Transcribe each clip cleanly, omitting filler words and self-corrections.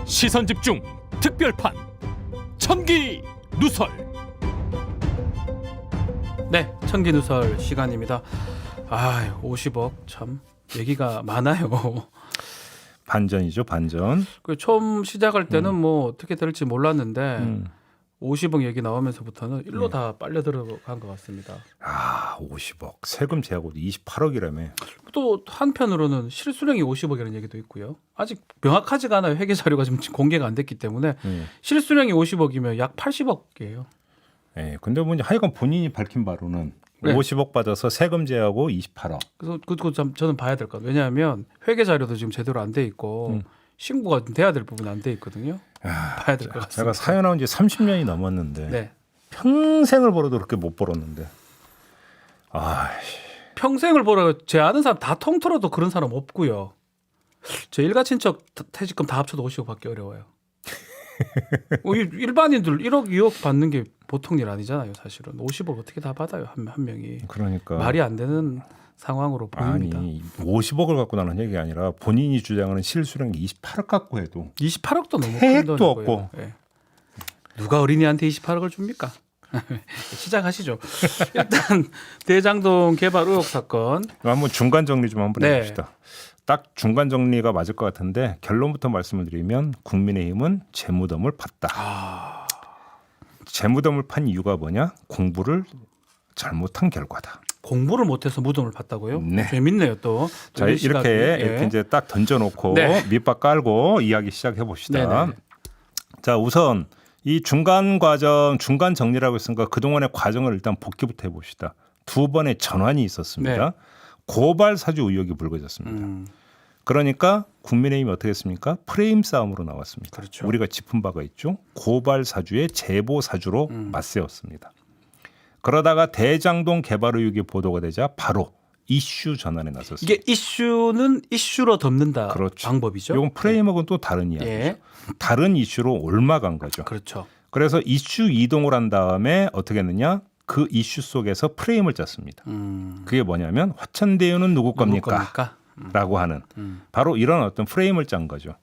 시선집중 특별판 천기 누설. 네, 천기 누설 시간입니다. 50억 참 얘기가 많아요. 반전이죠, 반전. 그 처음 시작할 때는 뭐 어떻게 될지 몰랐는데 50억 얘기 나오면서부터는 일로 다 빨려 들어간 것 같습니다. 50억. 세금 제하고도 28억이라며. 또 한편으로는 실수령이 50억이라는 얘기도 있고요. 아직 명확하지가 않아요. 회계 자료가 지금 공개가 안 됐기 때문에 실수령이 50억이면 약 80억이에요. 예. 근데 뭐 이제 하여간 본인이 밝힌 바로는 네. 50억 받아서 세금 제하고 28억. 그래서 그거 저는 봐야 될 것 같아요. 왜냐하면 회계 자료도 지금 제대로 안 돼 있고 신고가 좀 돼야 될 부분이 안 돼 있거든요. 봐야 될 것 같습니다. 제가 사연한 지 30년이 넘었는데 네. 평생을 벌어도 그렇게 못 벌었는데. 평생을 벌어 제 아는 사람 다 통틀어도 그런 사람 없고요. 제 일가 친척 퇴직금 다 합쳐도 50억 받기 어려워요. 일반인들 1억, 2억 받는 게 보통 일 아니잖아요. 사실은 50억 어떻게 다 받아요 한 명이. 그러니까 말이 안 되는 상황으로 보입니다. 아니 50억을 갖고 나는 얘기 아니라 본인이 주장하는 실수령이 28억 갖고 해도 28억도 너무 큰 택도 돈이고요. 없고. 예. 누가 어린이한테 28억을 줍니까? 시작하시죠. 일단 대장동 개발 의혹 사건. 한번 중간 정리 좀 한번 네. 해봅시다. 딱 중간 정리가 맞을 것 같은데 결론부터 말씀을 드리면 국민의힘은 재무덤을 팠다. 재무덤을 판 이유가 뭐냐? 공부를 잘못한 결과다. 공부를 못해서 무덤을 팠다고요? 네. 재밌네요 또. 자, 이 시각이. 이렇게 이제 딱 던져놓고 네. 밑밥 깔고 이야기 시작해 봅시다. 네네. 자, 우선 이 중간 과정, 중간 정리라고 했으니까 그동안의 과정을 일단 복기부터 해봅시다. 두 번의 전환이 있었습니다. 네. 고발 사주 의혹이 불거졌습니다. 그러니까 국민의힘이 어떻게 했습니까? 프레임 싸움으로 나왔습니다. 그렇죠. 우리가 짚은 바가 있죠. 고발 사주에 제보 사주로 맞세웠습니다. 그러다가 대장동 개발 의혹이 보도가 되자 바로 이슈 전환에 나섰습니다. 이게 이슈는 이슈로 덮는다 그렇죠. 방법이죠. 이건 프레임하고는 또 다른 이야기죠. 예. 다른 이슈로 올라간 거죠. 그렇죠. 그래서 이슈 이동을 한 다음에 어떻게 했느냐? 그 이슈 속에서 프레임을 짰습니다. 그게 뭐냐면 화천대유는 누구 겁니까? 라고 하는 바로 이런 어떤 프레임을 짠 거죠.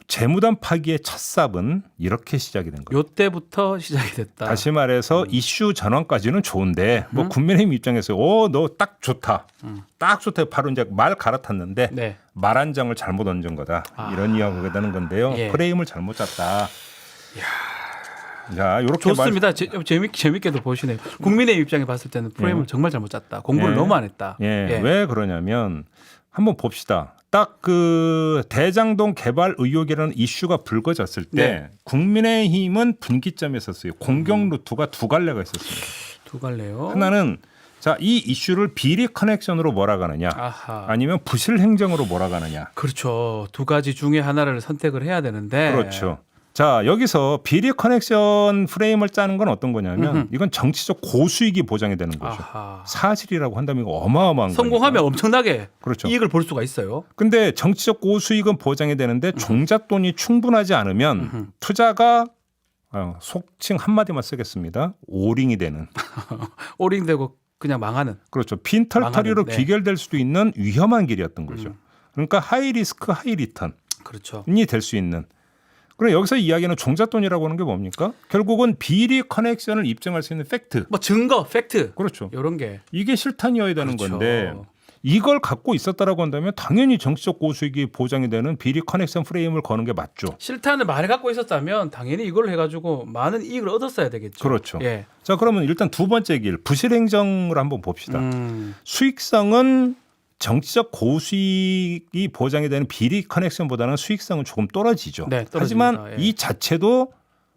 재무담 파기의 첫 삽은 이렇게 시작이 된 거예요. 요때부터 시작이 됐다. 다시 말해서 이슈 전환까지는 좋은데 뭐 국민의힘 입장에서 너 딱 좋다. 딱 좋다. 바로 이제 말 갈아탔는데 네. 말 한 장을 잘못 얹은 거다. 이런 이야기가 되는 건데요. 예. 프레임을 잘못 짰다. 자, 이렇게 좋습니다. 재밌게도 보시네요. 국민의 입장에 봤을 때는 프레임을 정말 잘못 짰다. 공부를 예. 너무 안 했다. 예. 왜 그러냐면 한번 봅시다. 딱 그 대장동 개발 의혹이라는 이슈가 불거졌을 때 네. 국민의힘은 분기점에 있었어요. 공격 루트가 두 갈래가 있었습니다. 두 갈래요. 하나는 자, 이 이슈를 비리 커넥션으로 몰아가느냐 아하. 아니면 부실 행정으로 몰아가느냐. 그렇죠. 두 가지 중에 하나를 선택을 해야 되는데. 그렇죠. 자, 여기서 비리 커넥션 프레임을 짜는 건 어떤 거냐면 이건 정치적 고수익이 보장이 되는 거죠. 아하. 사실이라고 한다면 이거 어마어마한 거니까. 성공하면 엄청나게 그렇죠. 이익을 볼 수가 있어요. 근데 정치적 고수익은 보장이 되는데 종잣돈이 충분하지 않으면 투자가 속칭 한마디만 쓰겠습니다. 오링이 되는. 오링되고 그냥 망하는. 그렇죠. 빈털터리로 망하는, 네. 귀결될 수도 있는 위험한 길이었던 거죠. 그러니까 하이 리스크 하이 리턴이 그렇죠. 될 수 있는. 그럼 여기서 이야기는 종잣돈이라고 하는 게 뭡니까? 결국은 비리 커넥션을 입증할 수 있는 팩트. 뭐 증거, 팩트. 그렇죠. 이런 게. 이게 실탄이어야 되는 그렇죠. 건데 이걸 갖고 있었다라고 한다면 당연히 정치적 고수익이 보장이 되는 비리 커넥션 프레임을 거는 게 맞죠. 실탄을 많이 갖고 있었다면 당연히 이걸 해가지고 많은 이익을 얻었어야 되겠죠. 그렇죠. 예. 자, 그러면 일단 두 번째 길 부실 행정을 한번 봅시다. 수익성은 정치적 고수익이 보장이 되는 비리 커넥션보다는 수익성은 조금 떨어지죠. 네, 떨어집니다. 하지만 예. 이 자체도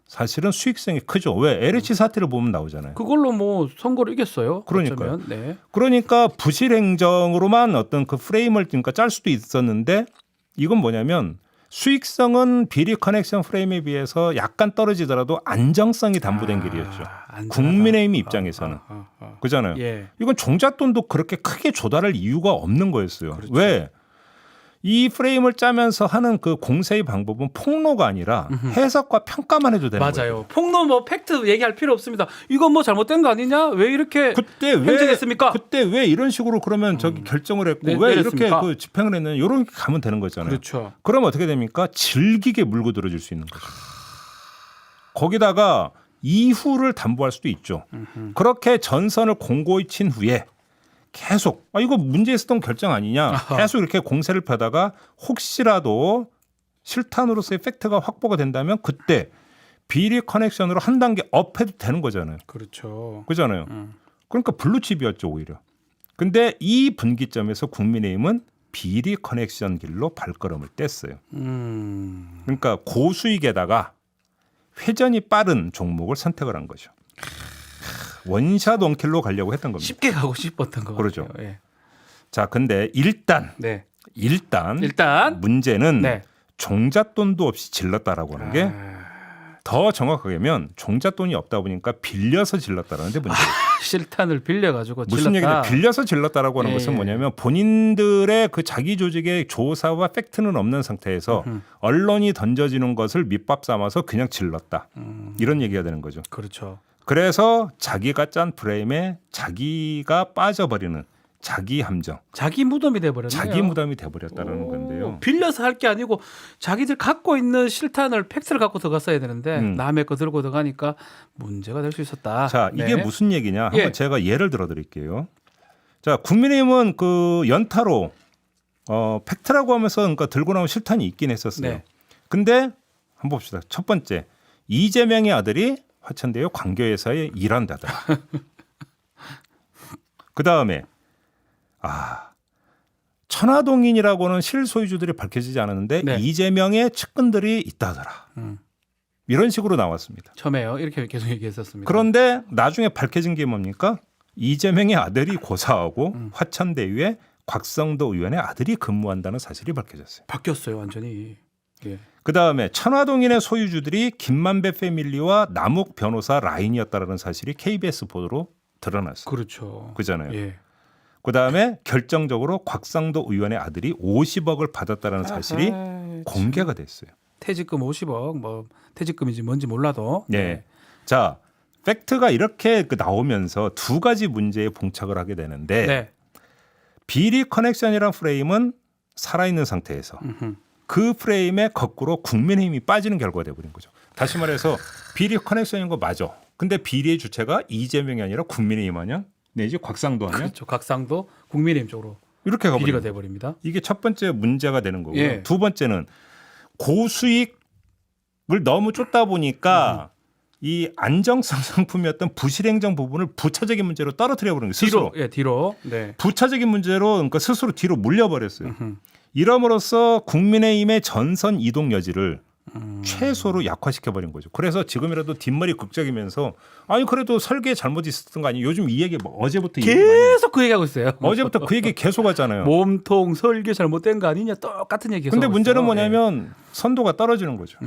사실은 수익성이 크죠. 왜? LH 사태를 보면 나오잖아요. 그걸로 뭐 선거를 이겼어요. 그러니까요. 어쩌면. 네. 그러니까 부실 행정으로만 어떤 그 프레임을 그러니까 짤 수도 있었는데 이건 뭐냐면 수익성은 비리 커넥션 프레임에 비해서 약간 떨어지더라도 안정성이 담보된 길이었죠. 안전하다. 국민의힘 입장에서는. 그잖아요. 예. 이건 종잣돈도 그렇게 크게 조달할 이유가 없는 거였어요. 그렇죠. 왜? 이 프레임을 짜면서 하는 그 공세의 방법은 폭로가 아니라 해석과 평가만 해도 되는 거예요. 맞아요. 폭로 뭐 팩트 얘기할 필요 없습니다. 이건 뭐 잘못된 거 아니냐? 왜 이렇게 행정했습니까? 그때 왜 이런 식으로 그러면 저기 결정을 했고 네, 왜 내렸습니까? 이렇게 그 집행을 했느냐 이렇게 가면 되는 거잖아요. 그렇죠. 그러면 어떻게 됩니까? 질기게 물고 들어줄 수 있는 거죠. 거기다가 이후를 담보할 수도 있죠. 그렇게 전선을 공고히 친 후에 계속 이거 문제 있었던 결정 아니냐 계속 이렇게 공세를 펴다가 혹시라도 실탄으로서의 팩트가 확보가 된다면 그때 비리 커넥션으로 한 단계 업해도 되는 거잖아요. 그렇죠. 그잖아요. 그러니까 블루칩이었죠 오히려. 근데 이 분기점에서 국민의힘은 비리 커넥션 길로 발걸음을 뗐어요. 그러니까 고수익에다가 회전이 빠른 종목을 선택을 한 거죠. 원샷 원킬로 가려고 했던 겁니다. 쉽게 가고 싶었던 거 그렇죠. 같아요. 예. 자, 근데 일단 네. 문제는 네. 종잣돈도 없이 질렀다라고 하는 게 더 정확하게면 종잣돈이 없다 보니까 빌려서 질렀다라는 데 문제예요. 실탄을 빌려가지고 무슨 질렀다. 얘기냐? 빌려서 질렀다라고 하는 것은 뭐냐면 본인들의 그 자기 조직의 조사와 팩트는 없는 상태에서 언론이 던져지는 것을 밑밥 삼아서 그냥 질렀다. 이런 얘기가 되는 거죠. 그렇죠. 그래서 자기가 짠 프레임에 자기가 빠져버리는 자기 함정, 자기 무덤이 돼버렸네요. 자기 무덤이 돼버렸다는 건데요. 빌려서 할 게 아니고 자기들 갖고 있는 실탄을 팩트를 갖고 들어갔어야 되는데 남의 거 들고 들어가니까 문제가 될 수 있었다. 자, 이게 네. 무슨 얘기냐? 한번 예. 제가 예를 들어드릴게요. 자, 국민의힘은 그 연타로 팩트라고 하면서 그러니까 들고 나온 실탄이 있긴 했었어요. 네. 근데 한번 봅시다. 첫 번째, 이재명의 아들이 화천대유 광교회사에 일한다더라. 그 다음에 천화동인이라고는 실소유주들이 밝혀지지 않았는데 네. 이재명의 측근들이 있다더라. 이런 식으로 나왔습니다. 처음에요. 이렇게 계속 얘기했었습니다. 그런데 나중에 밝혀진 게 뭡니까? 이재명의 아들이 고사하고 화천대유에 곽성도 의원의 아들이 근무한다는 사실이 밝혀졌어요. 바뀌었어요, 완전히. 예. 그다음에 천화동인의 소유주들이 김만배 패밀리와 남욱 변호사 라인이었다라는 사실이 KBS 보도로 드러났어요. 그렇죠. 그잖아요. 예. 그다음에 결정적으로 곽상도 의원의 아들이 50억을 받았다는 사실이 공개가 됐어요. 퇴직금 50억, 뭐 퇴직금인지 뭔지 몰라도. 네. 자, 팩트가 이렇게 나오면서 두 가지 문제에 봉착을 하게 되는데 네. 비리 커넥션이란 프레임은 살아있는 상태에서 그 프레임에 거꾸로 국민의힘이 빠지는 결과가 돼버린 거죠. 다시 말해서 비리 커넥션인 거 맞아. 근데 비리의 주체가 이재명이 아니라 국민의힘 아니야? 내지 곽상도 아니야? 그렇죠. 곽상도 국민의힘 쪽으로 이렇게 가버린 비리가 거예요. 돼버립니다. 이게 첫 번째 문제가 되는 거고요. 예. 두 번째는 고수익을 너무 쫓다 보니까 이 안정성 상품이었던 부실행정 부분을 부차적인 문제로 떨어뜨려 버리는 거예요. 스스로. 뒤로. 예, 뒤로. 네. 부차적인 문제로 그러니까 스스로 뒤로 물려버렸어요. 이럼으로써 국민의힘의 전선 이동 여지를 최소로 약화시켜버린 거죠. 그래서 지금이라도 뒷머리 극적이면서 아니 그래도 설계에 잘못이 있었던 거 아니에요. 요즘 이 얘기 뭐 어제부터 계속 그 얘기하고 있어요. 어제부터 그 얘기 계속 하잖아요. 몸통 설계 잘못된 거 아니냐 똑같은 얘기. 근데 문제는 뭐냐면 선도가 떨어지는 거죠.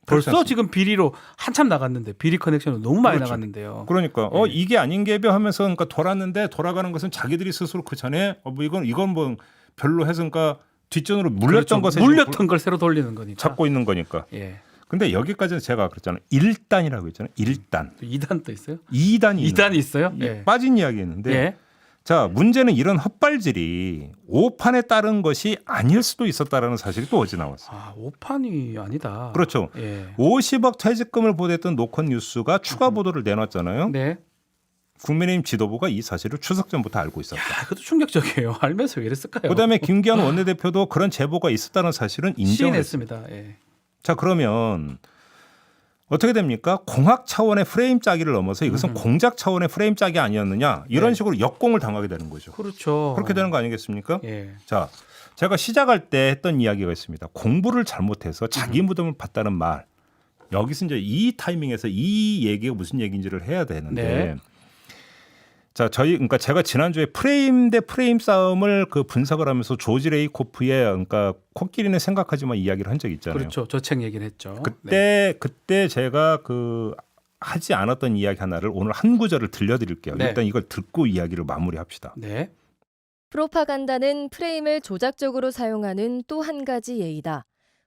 벌써 않습니까? 지금 비리로 한참 나갔는데 비리 커넥션은 너무 많이 그렇죠. 나갔는데요. 그러니까 이게 아닌 게벼 하면서 그러니까 돌았는데 돌아가는 것은 자기들이 스스로 그 전에 뭐 이건 뭐 별로 해서 그러니까 뒷전으로 물렸던 그렇죠. 것에 물렸던 걸 새로 돌리는 거니까. 잡고 있는 거니까. 예. 근데 여기까지는 제가 그랬잖아요. 1단이라고 했잖아요. 1단. 2단 또 있어요? 2단이 2단이 있어요? 예. 빠진 이야기였는데 예. 자, 문제는 이런 헛발질이 오판에 따른 것이 아닐 수도 있었다라는 사실이 또 어제 나왔어요. 아, 오판이 아니다. 그렇죠. 예. 50억 퇴직금을 보냈던 노컷 뉴스가 추가 보도를 내놨잖아요. 네. 국민의힘 지도부가 이 사실을 추석 전부터 알고 있었다. 야, 그것도 충격적이에요. 알면서 왜 이랬을까요? 그다음에 김기현 원내대표도 그런 제보가 있었다는 사실은 인정했습니다. 시인했습니다. 예. 자, 그러면 어떻게 됩니까? 공학 차원의 프레임 짜기를 넘어서 이것은 공작 차원의 프레임 짜기 아니었느냐 이런 네. 식으로 역공을 당하게 되는 거죠. 그렇죠. 그렇게 되는 거 아니겠습니까? 예. 자, 제가 시작할 때 했던 이야기가 있습니다. 공부를 잘못해서 자기 무덤을 봤다는 말. 여기서 이제 이 타이밍에서 이 얘기가 무슨 얘기인지를 해야 되는데 네. 자, 그러니까 제가 지난주에 프레임 대 프레임 싸움을 그 분석을 하면서 조지 레이코프의 그러니까 코끼리는 생각하지만 이야기를 한 적이 있잖아요. 그렇죠. 저 책 얘기를 했죠. 네. 그때 제가 그 하지 않았던 이야기 하나를 오늘 한 구절을 들려드릴게요. 네. 일단 이걸 듣고 이야기를 마무리합시다. 네. 프로파간다는 프레임을 조작적으로 사용하는 또 한 가지 예이다.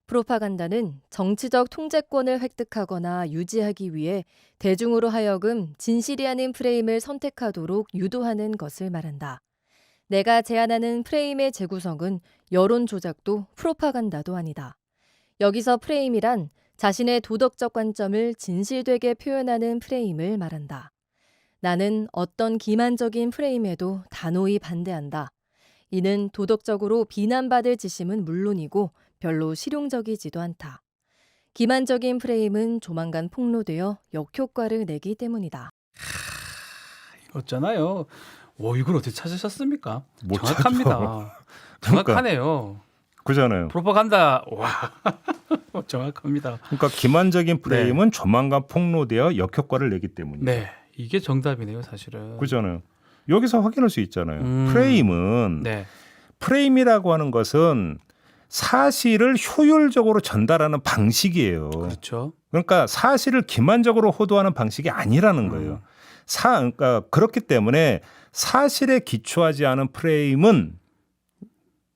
프로파간다는 정치적 통제권을 획득하거나 유지하기 위해 대중으로 하여금 진실이 아닌 프레임을 선택하도록 유도하는 것을 말한다. 내가 제안하는 프레임의 재구성은 여론 조작도 프로파간다도 아니다. 여기서 프레임이란 자신의 도덕적 관점을 진실되게 표현하는 프레임을 말한다. 나는 어떤 기만적인 프레임에도 단호히 반대한다. 이는 도덕적으로 비난받을 지심은 물론이고 별로 실용적이지도 않다. 기만적인 프레임은 조만간 폭로되어 역효과를 내기 때문이다. 어쩌나요? 이걸 어떻게 찾으셨습니까? 못 정확합니다. 찾아. 정확하네요. 그잖아요. 프로파간다. 와, 정확합니다. 그러니까 기만적인 프레임은 조만간 폭로되어 역효과를 내기 때문이다. 네, 이게 정답이네요, 사실은. 그잖아요. 여기서 확인할 수 있잖아요. 프레임은 네. 프레임이라고 하는 것은 사실을 효율적으로 전달하는 방식이에요. 그렇죠. 그러니까 사실을 기만적으로 호도하는 방식이 아니라는 거예요. 그러니까 그렇기 때문에 사실에 기초하지 않은 프레임은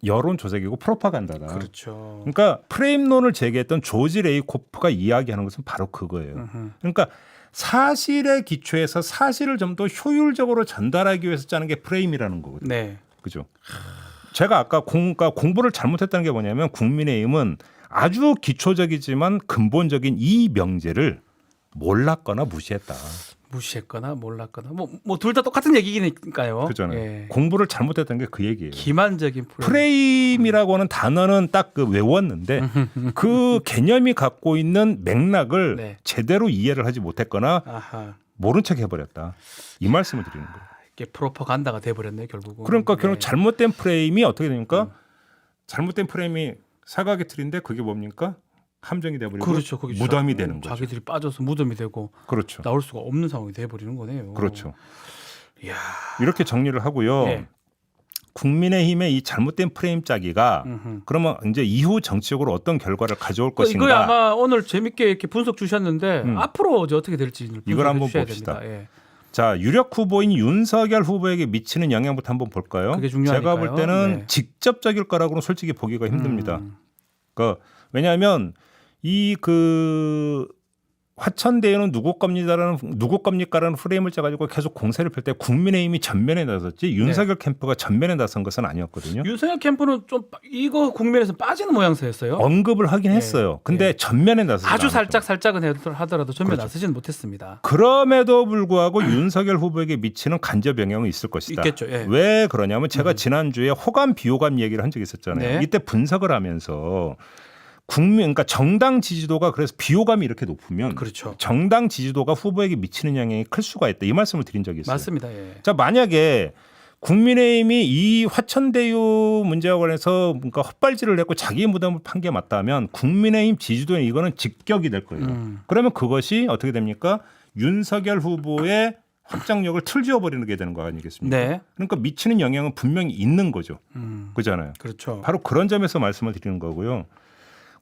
여론 조작이고 프로파간다다. 그렇죠. 그러니까 프레임론을 제기했던 조지 레이코프가 이야기하는 것은 바로 그거예요. 그러니까 사실에 기초해서 사실을 좀 더 효율적으로 전달하기 위해서 짜는 게 프레임이라는 거거든요. 네. 그죠? 제가 아까 공부를 잘못했다는 게 뭐냐면 국민의힘은 아주 기초적이지만 근본적인 이 명제를 몰랐거나 무시했다. 무시했거나 몰랐거나 뭐 둘 다 똑같은 얘기니까요. 그잖아요. 예. 공부를 잘못했다는 게 그 얘기예요. 기만적인 프레임이라고 하는 단어는 딱 그 외웠는데 그 개념이 갖고 있는 맥락을 네. 제대로 이해를 하지 못했거나 아하. 모른 척 해버렸다. 이 말씀을 드리는 거예요. 이게 프로파간다가 돼버렸네요, 결국은. 그러니까 결국 네. 잘못된 프레임이 어떻게 됩니까? 잘못된 프레임이 사각의 틀인데 그게 뭡니까? 함정이 돼버리고 그렇죠. 거기 무덤이 되는 거죠. 자기들이 빠져서 무덤이 되고 그렇죠. 나올 수가 없는 상황이 돼버리는 거네요. 그렇죠. 이야. 이렇게 정리를 하고요. 네. 국민의힘의 이 잘못된 프레임 짜기가 그러면 이제 이후 정치적으로 어떤 결과를 가져올 것인가? 이거 아마 오늘 재밌게 이렇게 분석 주셨는데 앞으로 이제 어떻게 될지 이걸 한번 주셔야 봅시다. 됩니다. 예. 자, 유력 후보인 윤석열 후보에게 미치는 영향부터 한번 볼까요? 그게 중요하니까요. 제가 볼 때는 네. 직접적일 거라고는 솔직히 보기가 힘듭니다. 그러니까 왜냐하면 이 그 화천대유는 누구 겁니까라는 프레임을 짜가지고 계속 공세를 펼 때 국민의힘이 전면에 나섰지 윤석열 캠프가 전면에 나선 것은 아니었거든요. 윤석열 캠프는 좀 이거 국면에서 빠지는 모양새였어요. 언급을 하긴 했어요. 근데 전면에 나서지 아주 않았죠. 살짝은 하더라도 전면 그렇죠. 나서지는 못했습니다. 그럼에도 불구하고 윤석열 후보에게 미치는 간접 영향은 있을 것이다. 있겠죠. 예. 왜 그러냐면 제가 지난주에 호감 비호감 얘기를 한 적이 있었잖아요. 네. 이때 분석을 하면서 그러니까 정당 지지도가 그래서 비호감이 이렇게 높으면 그렇죠. 정당 지지도가 후보에게 미치는 영향이 클 수가 있다. 이 말씀을 드린 적이 있어요. 맞습니다. 예. 자, 만약에 국민의힘이 이 화천대유 문제와 관해서 그러니까 헛발질을 했고 자기 무덤을 판 게 맞다면 국민의힘 지지도에 이거는 직격이 될 거예요. 그러면 그것이 어떻게 됩니까? 윤석열 후보의 확장력을 틀지어버리는 게 되는 거 아니겠습니까? 네. 그러니까 미치는 영향은 분명히 있는 거죠. 그잖아요. 그렇죠. 바로 그런 점에서 말씀을 드리는 거고요.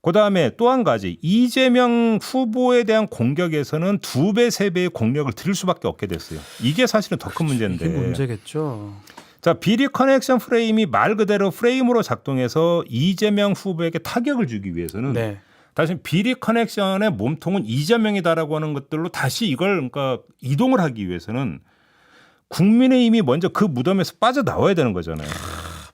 그다음에 또 한 가지 이재명 후보에 대한 공격에서는 2배, 3배의 공격을 드릴 수밖에 없게 됐어요. 이게 사실은 더 큰 문제인데. 이게 문제겠죠. 자, 비리 커넥션 프레임이 말 그대로 프레임으로 작동해서 이재명 후보에게 타격을 주기 위해서는 네. 다시 비리 커넥션의 몸통은 이재명이다라고 하는 것들로 다시 이걸 그러니까 이동을 하기 위해서는 국민의힘이 먼저 그 무덤에서 빠져나와야 되는 거잖아요.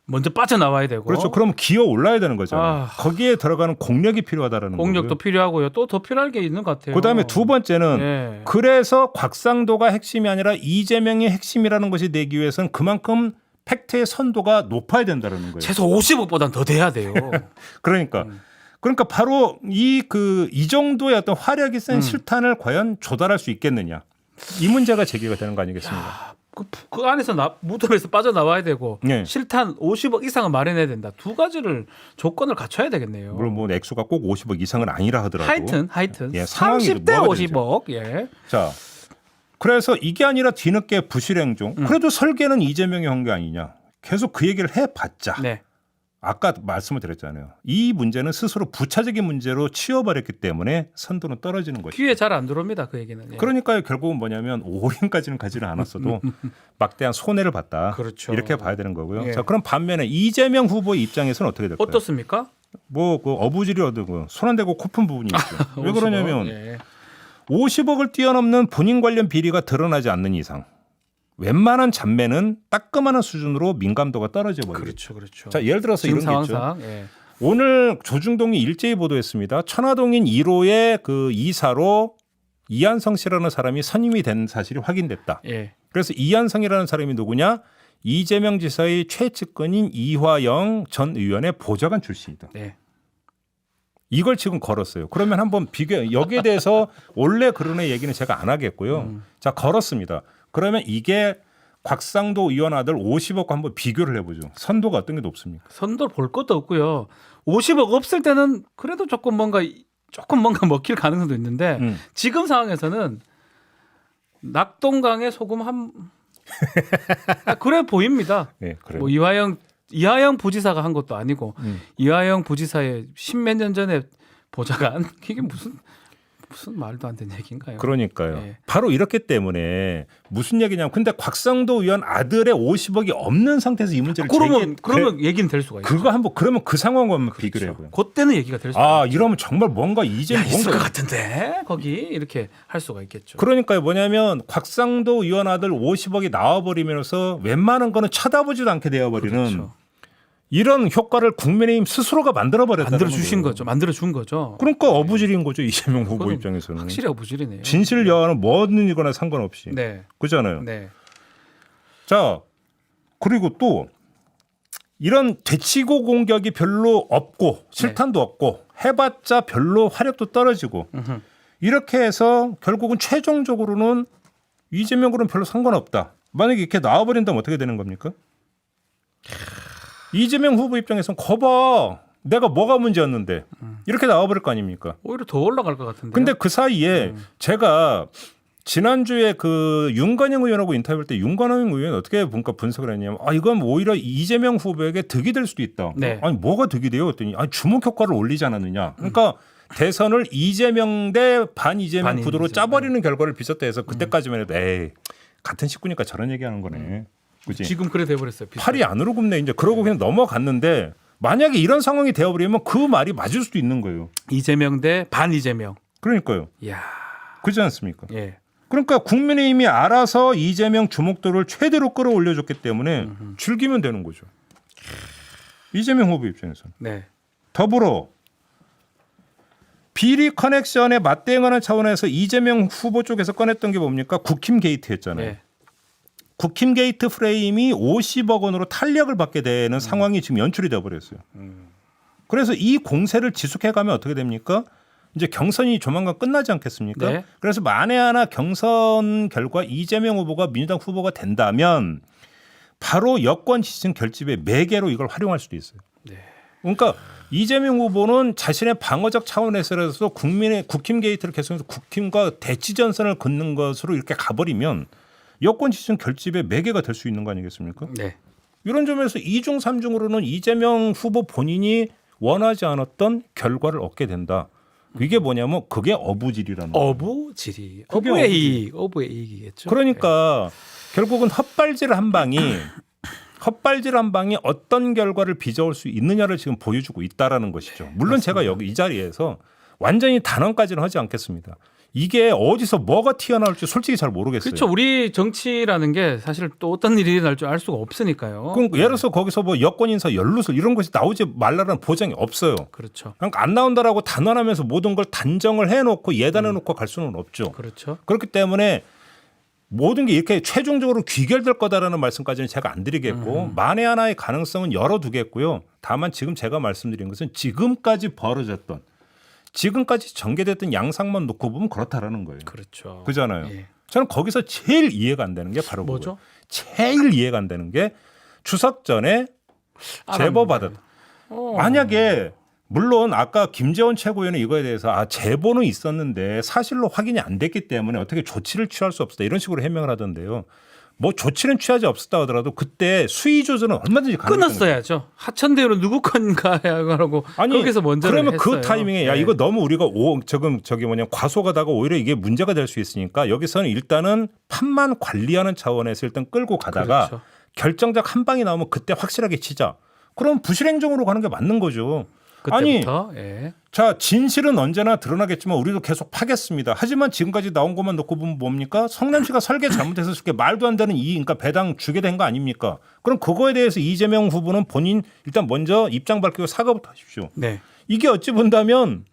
먼저 빠져나와야 되고. 그렇죠. 그럼 기어 올라야 되는 거잖아요. 아. 거기에 들어가는 공력이 필요하다라는 거예요. 공력도 필요하고요. 또 더 필요할 게 있는 것 같아요. 그다음에 두 번째는 네. 그래서 곽상도가 핵심이 아니라 이재명이 핵심이라는 것이 되기 위해서는 그만큼 팩트의 선도가 높아야 된다는 거예요. 최소 50억보단 더 돼야 돼요. 그러니까 바로 이 정도의 어떤 화력이 센 실탄을 과연 조달할 수 있겠느냐. 이 문제가 제기가 되는 거 아니겠습니까? 그 안에서 무덤에서 빠져나와야 되고 네. 실탄 50억 이상은 마련해야 된다. 두 가지를 조건을 갖춰야 되겠네요. 물론 뭐 액수가 꼭 50억 이상은 아니라 하더라도. 하여튼 예, 상황이 30대 뭐가 50억. 예. 자, 그래서 이게 아니라 뒤늦게 부실행정. 그래도 설계는 이재명이 한 게 아니냐. 계속 그 얘기를 해봤자. 네. 아까 말씀을 드렸잖아요. 이 문제는 스스로 부차적인 문제로 치워버렸기 때문에 선도는 떨어지는 것이죠. 귀에 잘 안 들어옵니다. 그 얘기는. 예. 그러니까 결국은 뭐냐면 오인까지는 가지는 않았어도 막대한 손해를 봤다. 그렇죠. 이렇게 봐야 되는 거고요. 예. 자, 그럼 반면에 이재명 후보의 입장에서는 어떻게 될까요? 어떻습니까? 뭐 그 어부질이 얻고 손 안 대고 코 푼 부분이 있죠. 왜 50억? 그러냐면 예. 50억을 뛰어넘는 본인 관련 비리가 드러나지 않는 이상 웬만한 잡매는 따끔한 수준으로 민감도가 떨어져 버려요. 그렇죠, 그렇죠. 자, 예를 들어서 지금 이런 게 있죠. 상황상 예. 오늘 조중동이 일제히 보도했습니다. 천화동인 1호의 그 이사로 이한성 씨라는 사람이 선임이 된 사실이 확인됐다. 예. 그래서 이한성이라는 사람이 누구냐? 이재명 지사의 최측근인 이화영 전 의원의 보좌관 출신이다. 네. 이걸 지금 걸었어요. 그러면 한번 비교 여기에 대해서 원래 그런의 얘기는 제가 안 하겠고요. 자, 걸었습니다. 그러면 이게 곽상도 의원 아들 50억과 한번 비교를 해보죠. 선도가 어떤 게 높습니까? 선도 볼 것도 없고요. 50억 없을 때는 그래도 조금 뭔가 먹힐 가능성도 있는데 지금 상황에서는 낙동강에 소금 한 그래 보입니다. 네, 그래요. 뭐 이화영 부지사가 한 것도 아니고 이화영 부지사의 십몇 년 전에 보좌관 이게 무슨 말도 안 되는 얘기인가요? 그러니까요. 네. 바로 이렇기 때문에 무슨 얘기냐면 근데 곽상도 의원 아들의 50억이 없는 상태에서 이 문제를 그러면 얘기는 될 수가 있죠. 그거 한번 그러면 그 상황과 한번 그렇죠. 비교를 해보요. 그때는 얘기가 될 수가 아, 있죠. 이러면 정말 뭔가 이제 있을 뭔가 것 같은데 거기 이렇게 할 수가 있겠죠. 그러니까요. 뭐냐면 곽상도 의원 아들 50억이 나와버리면서 웬만한 거는 쳐다보지도 않게 되어버리는 그렇죠. 이런 효과를 국민의힘 스스로가 만들어버렸다는 만들어 주신 거예요. 거죠. 만들어 준 거죠. 그러니까 어부질인 거죠. 이재명 후보 그건 입장에서는. 확실히 어부질이네요. 진실 여하는 뭐든 이거나 상관없이. 네. 그잖아요. 네. 자, 그리고 또 이런 되치고 공격이 별로 없고 실탄도 없고 해봤자 별로 화력도 떨어지고 이렇게 해서 결국은 최종적으로는 이재명으로는 별로 상관없다. 만약에 이렇게 나와버린다면 어떻게 되는 겁니까? 이재명 후보 입장에서는 거봐. 내가 뭐가 문제였는데 이렇게 나와버릴 거 아닙니까? 오히려 더 올라갈 것 같은데. 근데 그 사이에 제가 지난주에 그 윤건영 의원하고 인터뷰할 때 윤건영 의원이 어떻게 분석을 했냐면 이건 오히려 이재명 후보에게 득이 될 수도 있다. 네. 아니 뭐가 득이 돼요? 그랬더니 주목 효과를 올리지 않았느냐. 그러니까 대선을 이재명 대 반 구도로 짜버리는 결과를 빚었다 해서 그때까지만 해도 에이 같은 식구니까 저런 얘기하는 거네. 그치? 지금 그래 돼버렸어요. 팔이 안으로 굽네. 이제 그러고 그냥 넘어갔는데 만약에 이런 상황이 되어버리면 그 말이 맞을 수도 있는 거예요. 이재명 대 반 이재명. 그러니까요. 이야. 그렇지 않습니까? 예. 그러니까 국민의힘이 알아서 이재명 주목도를 최대로 끌어올려줬기 때문에 즐기면 되는 거죠. 이재명 후보 입장에서는. 네. 더불어 비리 커넥션에 맞대응하는 차원에서 이재명 후보 쪽에서 꺼냈던 게 뭡니까? 국힘 게이트였잖아요. 네. 국힘 게이트 프레임이 50억 원으로 탄력을 받게 되는 상황이 지금 연출이 되어버렸어요. 그래서 이 공세를 지속해가면 어떻게 됩니까? 이제 경선이 조만간 끝나지 않겠습니까? 네. 그래서 만에 하나 경선 결과 이재명 후보가 민주당 후보가 된다면 바로 여권 지지층 결집의 매개로 이걸 활용할 수도 있어요. 네. 그러니까 이재명 후보는 자신의 방어적 차원에서 국힘 게이트를 계속해서 국힘과 대치전선을 긋는 것으로 이렇게 가버리면 여권 지지층 결집의 매개가 될 수 있는 거 아니겠습니까? 네. 이런 점에서 2중 3중으로는 이재명 후보 본인이 원하지 않았던 결과를 얻게 된다. 이게 뭐냐면 그게 어부질이라는 거예요. 어부질이. 그게 어부의 어부질. 이익. 어부의 이익이겠죠. 그러니까 결국은 헛발질 한 방이 어떤 결과를 빚어올 수 있느냐를 지금 보여주고 있다라는 것이죠. 물론 제가 여기 이 자리에서 완전히 단언까지는 하지 않겠습니다. 이게 어디서 뭐가 튀어나올지 솔직히 잘 모르겠어요. 그렇죠. 우리 정치라는 게 사실 또 어떤 일이 날 줄 알 수가 없으니까요. 그럼 예를 들어서 거기서 뭐 여권 인사 연루설 이런 것이 나오지 말라는 보장이 없어요. 그렇죠. 그러니까 안 나온다라고 단언하면서 모든 걸 단정을 해놓고 예단해놓고 갈 수는 없죠. 그렇죠. 그렇기 때문에 모든 게 이렇게 최종적으로 귀결될 거다라는 말씀까지는 제가 안 드리겠고 만에 하나의 가능성은 열어두겠고요. 다만 지금 제가 말씀드린 것은 지금까지 벌어졌던 지금까지 전개됐던 양상만 놓고 보면 그렇다라는 거예요. 그렇죠. 그잖아요. 예. 저는 거기서 제일 이해가 안 되는 게 바로 뭐죠? 그거예요. 제일 이해가 안 되는 게 추석 전에 제보 받았다. 만약에 물론 아까 김재원 최고위원은 이거에 대해서 제보는 있었는데 사실로 확인이 안 됐기 때문에 어떻게 조치를 취할 수 없다 이런 식으로 해명을 하던데요. 뭐 조치는 취하지 없었다 하더라도 그때 수위 조절은 얼마든지 가능했던 거죠. 끊었어야죠. 하천대유는 누구 건가라고 거기서 먼저 그러면 했어요. 그 타이밍에 야 네. 이거 너무 우리가 지금 과소가다가 오히려 이게 문제가 될 수 있으니까 여기서는 일단은 판만 관리하는 차원에서 일단 끌고 가다가 그렇죠. 결정적 한 방이 나오면 그때 확실하게 치자. 그럼 부실행정으로 가는 게 맞는 거죠. 그때부터 예. 자, 진실은 언제나 드러나겠지만 우리도 계속 파겠습니다. 하지만 지금까지 나온 것만 놓고 보면 뭡니까? 성남시가 설계 잘못해서 이렇게 말도 안 되는 그러니까 배당 주게 된 거 아닙니까? 그럼 그거에 대해서 이재명 후보는 본인 일단 먼저 입장 밝히고 사과부터 하십시오. 네. 이게 어찌 본다면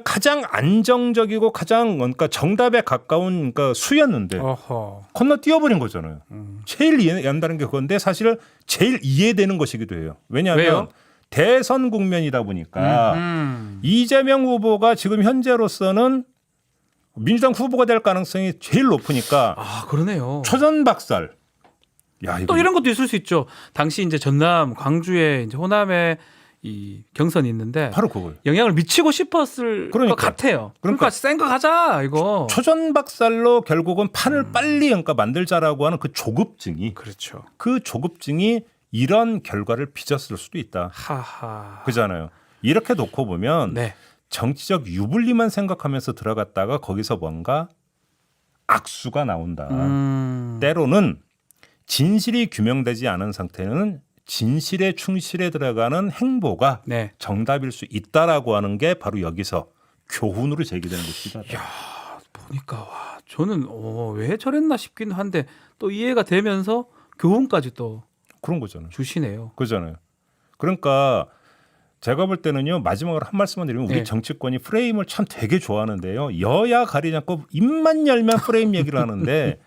가장 안정적이고 가장 그러니까 정답에 가까운 그러니까 수였는데 어허. 건너뛰어버린 거잖아요. 제일 이해한다는 게 그건데 사실 제일 이해되는 것이기도 해요. 왜냐하면 왜요? 대선 국면이다 보니까 이재명 후보가 지금 현재로서는 민주당 후보가 될 가능성이 제일 높으니까 아 그러네요. 초전박살. 야, 또 이런 것도 있을 수 있죠. 당시 이제 전남, 광주에 이제 호남에 이 경선이 있는데 바로 그거예요. 영향을 미치고 싶었을 그러니까. 것 같아요. 그러니까 센 거 가자 이거. 초전박살로 결국은 판을 빨리 그러니까 만들자라고 하는 그 조급증이 그렇죠. 이런 결과를 빚었을 수도 있다. 하하. 그잖아요. 이렇게 놓고 보면 네. 정치적 유불리만 생각하면서 들어갔다가 거기서 뭔가 악수가 나온다. 때로는 진실이 규명되지 않은 상태는 진실에 충실해 들어가는 행보가 네. 정답일 수 있다라고 하는 게 바로 여기서 교훈으로 제기되는 것이다. 보니까 와 저는 왜 저랬나 싶긴 한데 또 이해가 되면서 교훈까지 또 그런 거잖아요. 주시네요. 그잖아요. 그러니까 제가 볼 때는요. 마지막으로 한 말씀만 드리면 우리 네. 정치권이 프레임을 참 되게 좋아하는데요. 여야 가리지 않고 입만 열면 프레임 얘기를 하는데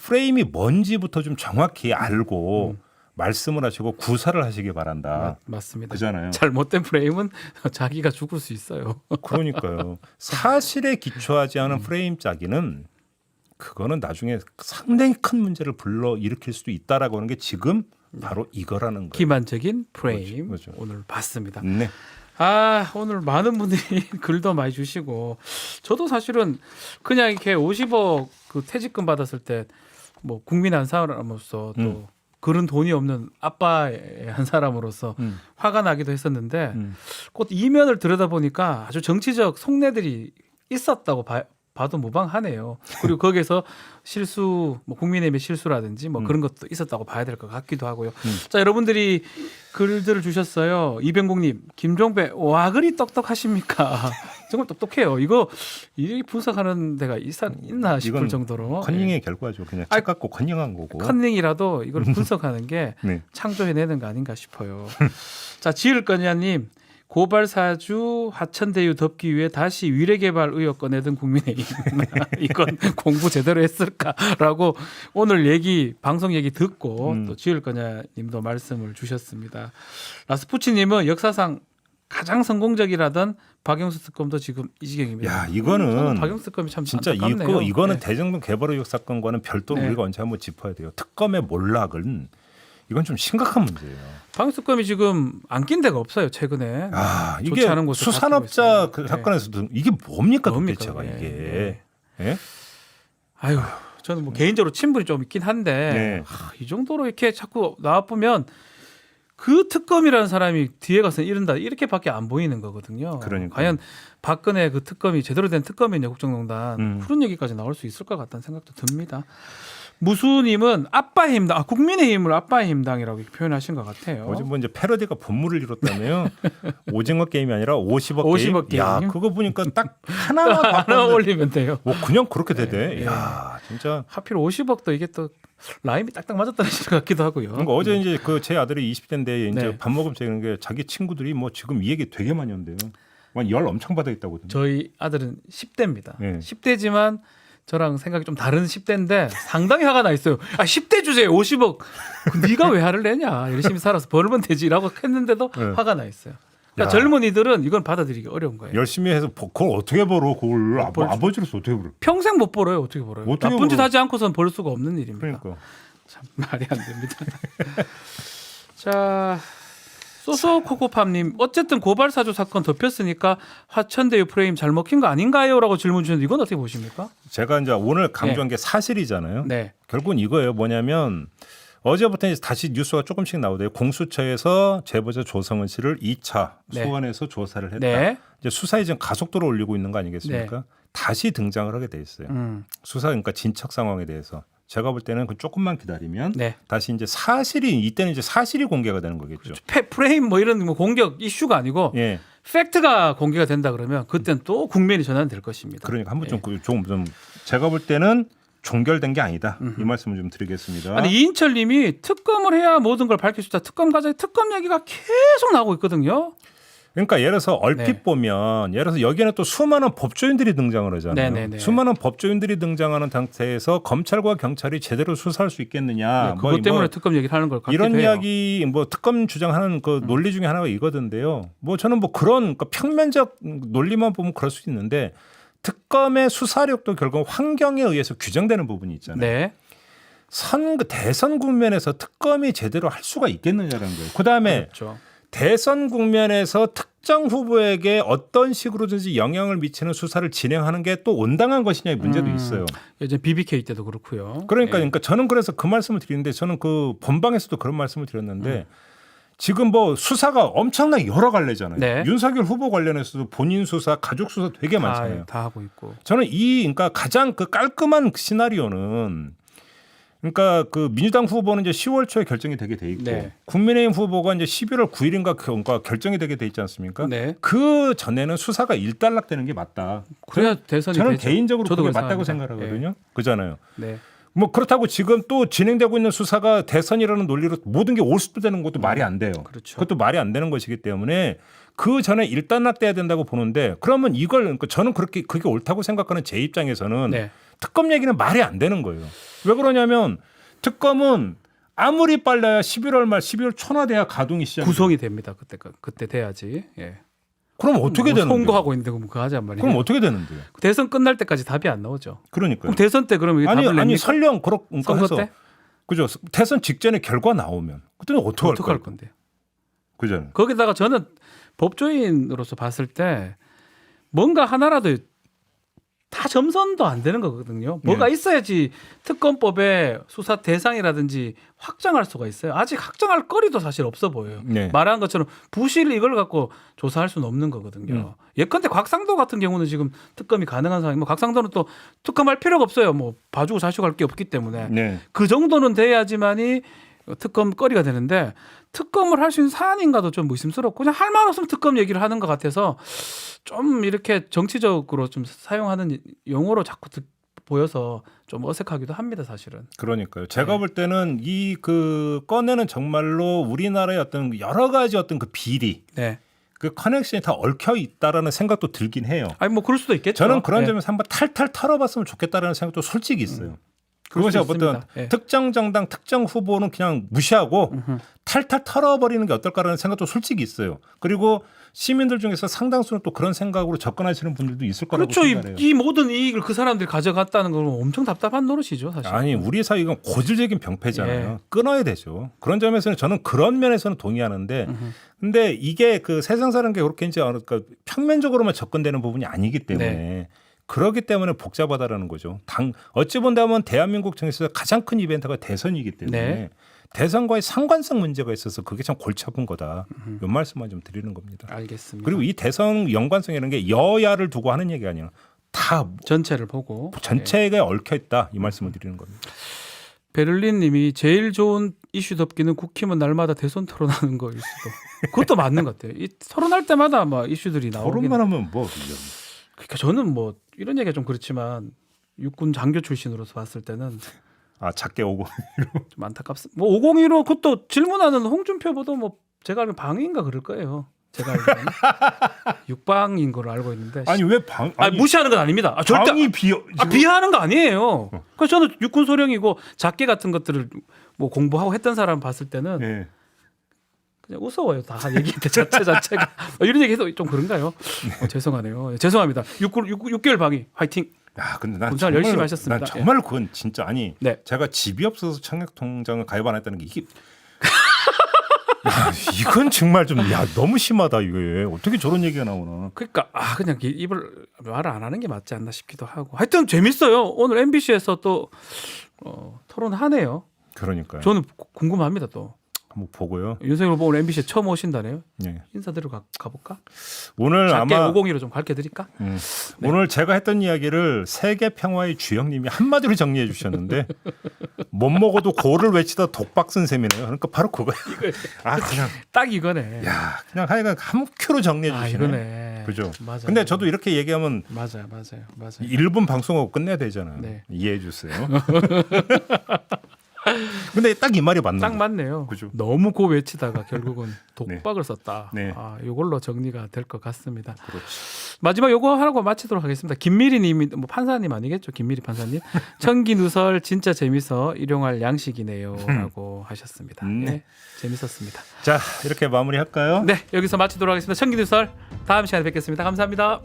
프레임이 뭔지부터 좀 정확히 알고 말씀을 하시고 구사를 하시기 바란다. 맞습니다. 그잖아요. 잘못된 프레임은 자기가 죽을 수 있어요. 그러니까요. 사실에 기초하지 않은 프레임 짜기는 그거는 나중에 상당히 큰 문제를 불러일으킬 수도 있다라고 하는 게 지금 바로 이거라는 거예요. 기만적인 프레임 그렇죠. 오늘 봤습니다. 네. 아 오늘 많은 분들이 글도 많이 주시고 저도 사실은 그냥 이렇게 50억 그 퇴직금 받았을 때 뭐 국민 한 사람으로서 또 그런 돈이 없는 아빠의 한 사람으로서 화가 나기도 했었는데 곧 이면을 들여다보니까 아주 정치적 속내들이 있었다고 봐도 무방하네요. 그리고 거기에서 실수, 뭐 국민의힘의 실수라든지 뭐 그런 것도 있었다고 봐야 될 것 같기도 하고요. 자, 여러분들이 글들을 주셨어요. 이병국님, 김종배 와 그리 똑똑하십니까? 정말 똑똑해요. 이거 이 분석하는 데가 있나 싶을 이건 정도로 컨닝의 결과죠. 그냥 책 갖고 컨닝한 거고. 컨닝이라도 이걸 분석하는 게 네. 창조해내는 거 아닌가 싶어요. 자, 지을거냐님. 고발사주 하천대유 덮기 위해 다시 위례개발 의혹 꺼내든 국민의힘 이건 공부 제대로 했을까라고 오늘 방송 얘기 듣고 또 지을거냐님도 말씀을 주셨습니다. 라스푸치님은 역사상 가장 성공적이라던 박영수 특검도 지금 이 지경입니다. 야, 이거는 박영수 특검이 참 진짜 안타깝네요. 이거는 네. 대정동 개발 의혹 사건과는 별도로 네. 우리가 언제 한번 짚어야 돼요. 특검의 몰락은 이건 좀 심각한 문제예요. 박영수 특검이 지금 안 낀 데가 없어요. 최근에 이게 좋지 않은 곳을 수산업자 바뀌고 그 있어요. 사건에서도 이게 뭡니까 뭡니까, 도대체가 그게. 이게? 예? 아유, 저는 뭐 개인적으로 친분이 좀 있긴 한데 네. 이 정도로 이렇게 자꾸 나와보면 그 특검이라는 사람이 뒤에 가서 이른다 이렇게밖에 안 보이는 거거든요. 그러니까요. 과연 박근혜 그 특검이 제대로 된 특검이냐 국정농단 그런 얘기까지 나올 수 있을 것 같다는 생각도 듭니다. 무수님은 아빠의 힘당, 국민의힘을 아빠의 힘당이라고 표현하신 것 같아요. 어제 뭐 이제 패러디가 본물을 이뤘다며요. 오징어 게임이 아니라 50억, 50억 게임. 야, 게임이요? 그거 보니까 딱 하나만 하나 바꿨는데 올리면 돼요. 뭐 그냥 그렇게 되대. 네. 야, 진짜. 하필 50억도 이게 또 라임이 딱딱 맞았다는 것 같기도 하고요. 그러니까 어제 이제 그 제 아들이 20대인데 이제 네. 밥 먹으면서 얘기하는 게 자기 친구들이 뭐 지금 이 얘기 되게 많이 한대요. 열 엄청 받아 있다거든요. 저희 아들은 10대입니다. 네. 10대지만 저랑 생각이 좀 다른 10대인데 상당히 화가 나 있어요. 10대 주제에 50억. 네가 왜 화를 내냐. 열심히 살아서 벌면 되지라고 했는데도 네. 화가 나 있어요. 그러니까 야. 젊은이들은 이건 받아들이기 어려운 거예요. 열심히 해서 그걸 어떻게 벌어? 그걸 아버지로서 어떻게 벌어? 평생 못 벌어요. 어떻게 벌어요? 어떻게 나쁜 짓 벌어? 하지 않고선 벌 수가 없는 일입니다. 그러니까. 참 말이 안 됩니다. 자, 소소코코팜님 어쨌든 고발 사주 사건 덮였으니까 화천대유 프레임 잘 먹힌 거 아닌가요?라고 질문 주셨는데 이건 어떻게 보십니까? 제가 이제 오늘 강조한 게 사실이잖아요. 네. 결국은 이거예요. 뭐냐면 어제부터 이제 다시 뉴스가 조금씩 나오대요. 공수처에서 제보자 조성은 씨를 2차 네. 소환해서 조사를 했다. 네. 이제 수사에 지금 가속도로 올리고 있는 거 아니겠습니까? 네. 다시 등장을 하게 돼 있어요. 수사 그러니까 진척 상황에 대해서 제가 볼 때는 그 조금만 기다리면 네. 다시 이제 사실이 이때는 이제 사실이 공개가 되는 거겠죠. 프레임 뭐 이런 뭐 공격 이슈가 아니고 예. 팩트가 공개가 된다 그러면 그때는 또 국면이 전환될 것입니다. 그러니까 한번 예. 좀 제가 볼 때는 종결된 게 아니다. 이 말씀을 좀 드리겠습니다. 아니 이인철님이 특검을 해야 모든 걸 밝힐 수 있다. 특검 가자. 특검 얘기가 계속 나오고 있거든요. 그러니까 예를 들어서 얼핏 네. 보면 예를 들어서 여기에는 또 수많은 법조인들이 등장을 하잖아요. 네네네. 수많은 법조인들이 등장하는 상태에서 검찰과 경찰이 제대로 수사할 수 있겠느냐. 네, 그것 때문에 특검 얘기를 하는 걸 같기도 이런 해요. 이야기 뭐 특검 주장하는 그 논리 중에 하나가 이거던데요. 뭐 저는 뭐 그런 그러니까 평면적 논리만 보면 그럴 수 있는데 특검의 수사력도 결국 환경에 의해서 규정되는 부분이 있잖아요. 네. 대선 국면에서 특검이 제대로 할 수가 있겠느냐라는 거예요. 그다음에 그렇죠. 대선 국면에서 특정 후보에게 어떤 식으로든지 영향을 미치는 수사를 진행하는 게 또 온당한 것이냐의 문제도 있어요. 예전 BBK 때도 그렇고요. 그러니까 저는 그래서 그 말씀을 드리는데 저는 그 본방에서도 그런 말씀을 드렸는데 지금 뭐 수사가 엄청나게 여러 갈래잖아요. 네. 윤석열 후보 관련해서도 본인 수사, 가족 수사 되게 많잖아요. 다 하고 있고. 저는 그러니까 가장 그 깔끔한 시나리오는 그러니까 그 민주당 후보는 이제 10월 초에 결정이 되게 돼 있고 네. 국민의힘 후보가 이제 11월 9일인가 결정이 되게 돼 있지 않습니까? 네. 그 전에는 수사가 일단락되는 게 맞다. 그래야 대선이 저는 되죠. 개인적으로 저도 그게 그렇게 맞다고 생각합니다. 생각하거든요. 그잖아요. 네. 뭐 그렇다고 지금 또 진행되고 있는 수사가 대선이라는 논리로 모든 게 올수되는 것도 말이 안 돼요. 그렇죠. 그것도 말이 안 되는 것이기 때문에 그 전에 일단락돼야 된다고 보는데 그러면 이걸 그러니까 저는 그게 옳다고 생각하는 제 입장에서는 네. 특검 얘기는 말이 안 되는 거예요. 왜 그러냐면 특검은 아무리 빨라야 11월 말 12월 초나 돼야 가동이 시작. 구성이 됩니다. 그때 돼야지. 예. 그럼 어떻게 되는 거예요? 선거하고 있는데 그거 하지 말이에요. 그럼 어떻게 되는데요? 대선 끝날 때까지 답이 안 나오죠. 그러니까요. 그럼 대선 때 그러면 이게 답을 아니 냅니까? 설령 그러니까 선거 해서 때 그죠? 대선 직전에 결과 나오면 그때는 어떻게 어떡할 건데요? 그죠? 거기다가 저는 법조인으로서 봤을 때 뭔가 하나라도 다 점선도 안 되는 거거든요. 뭐가 네. 있어야지 특검법의 수사 대상이라든지 확정할 수가 있어요. 아직 확정할 거리도 사실 없어 보여요. 네. 말한 것처럼 부실 이걸 갖고 조사할 수는 없는 거거든요. 예컨대 곽상도 같은 경우는 지금 특검이 가능한 상황이고 곽상도는 또 특검할 필요가 없어요. 뭐 봐주고 자식할 게 없기 때문에 네. 그 정도는 돼야지만이 특검 거리가 되는데 특검을 할 수 있는 사안인가도 좀 의심스럽고 그냥 할 말 없으면 특검 얘기를 하는 것 같아서 좀 이렇게 정치적으로 좀 사용하는 용어로 자꾸 보여서 좀 어색하기도 합니다, 사실은. 그러니까요. 제가 네. 볼 때는 이 그 꺼내는 정말로 우리나라의 어떤 여러 가지 어떤 그 비리, 네. 그 커넥션이 다 얽혀 있다라는 생각도 들긴 해요. 아니 뭐 그럴 수도 있겠죠. 저는 그런 네. 점에서 한번 탈탈 털어봤으면 좋겠다라는 생각도 솔직히 있어요. 그럴 그것이 수 어떤 있습니다. 예. 특정 정당, 특정 후보는 그냥 무시하고 탈탈 털어버리는 게 어떨까라는 생각도 솔직히 있어요. 그리고 시민들 중에서 상당수는 또 그런 생각으로 접근하시는 분들도 있을 거라고 그렇죠. 생각해요. 이 모든 이익을 그 사람들이 가져갔다는 건 엄청 답답한 노릇이죠, 사실. 아니 우리 사회가 고질적인 병폐잖아요. 예. 끊어야 되죠. 그런 점에서는 저는 그런 면에서는 동의하는데, 근데 이게 그 세상 사는 게 그렇게 이제 그러니까 평면적으로만 접근되는 부분이 아니기 때문에. 네. 그렇기 때문에 복잡하다라는 거죠. 어찌 본다면 대한민국 정치에서 가장 큰 이벤트가 대선이기 때문에 네. 대선과의 상관성 문제가 있어서 그게 참 골치 아픈 거다. 이 말씀만 좀 드리는 겁니다. 알겠습니다. 그리고 이 대선 연관성이라는 게 여야를 두고 하는 얘기가 아니라 다 전체를 보고 전체가 얽혀 있다. 이 말씀을 드리는 겁니다. 베를린님이 제일 좋은 이슈 덮기는 국힘은 날마다 대선 토론하는 거일 수도. 그것도 맞는 것 같아요. 이 토론할 때마다 막 이슈들이 나오긴. 토론만 하면 뭐 그러니까 저는 뭐 이런 얘기가 좀 그렇지만 육군 장교 출신으로서 봤을 때는 작게 오고 좀 안타깝습니다. 뭐 501호 그것도 질문하는 홍준표보다 뭐 제가 알기로 방위인가 그럴 거예요. 제가 알기로는 육방인 걸로 알고 있는데. 아니 왜 방? 무시하는 건 아닙니다. 절대 방이 비하하는 거 아니에요. 그래서 저는 육군 소령이고 작계 같은 것들을 뭐 공부하고 했던 사람 봤을 때는 네. 그냥 우스워요. 다 얘기 자체가 이런 얘기해도 좀 그런가요? 죄송하네요. 죄송합니다. 6개월 방위 화이팅. 야, 근데 난 군생활 열심히 하셨습니다. 난 정말 그건 진짜 아니. 네. 제가 집이 없어서 청약통장을 가입 안 했다는 게 이게 이건 정말 좀 너무 심하다 이게. 어떻게 저런 얘기가 나오나. 그러니까 그냥 입을 말을 안 하는 게 맞지 않나 싶기도 하고. 하여튼 재밌어요. 오늘 MBC에서 또 토론하네요. 그러니까요. 저는 궁금합니다. 또 한번 보고요. 윤석열 후보 오늘 MBC에 처음 오신다네요. 네. 인사드리러 가볼까? 오늘 작게 아마 502로 좀 가르쳐드릴까? 네. 오늘 제가 했던 이야기를 세계 평화의 주영님이 한마디로 정리해 주셨는데 못 먹어도 고를 외치다 독박 쓴 셈이네요. 그러니까 바로 그거야. 그냥 딱 이거네. 그냥 하여간 한 큐로 정리해 주시네. 이거네. 그죠? 맞아요. 근데 저도 이렇게 얘기하면 맞아요. 1분 방송하고 끝내야 되잖아요. 네. 이해해 주세요. 근데 딱 이 말이 맞는 딱 거예요. 맞네요. 그죠? 너무 고 외치다가 결국은 독박을 썼다. 네. 이걸로 정리가 될 것 같습니다. 그렇지. 마지막 요거 하고 마치도록 하겠습니다. 김미리님이 뭐 판사님 아니겠죠? 김미리 판사님. 천기 누설 진짜 재밌어 일용할 양식이네요라고 하셨습니다. 네. 예, 재밌었습니다. 자, 이렇게 마무리할까요? 네, 여기서 마치도록 하겠습니다. 천기 누설 다음 시간에 뵙겠습니다. 감사합니다.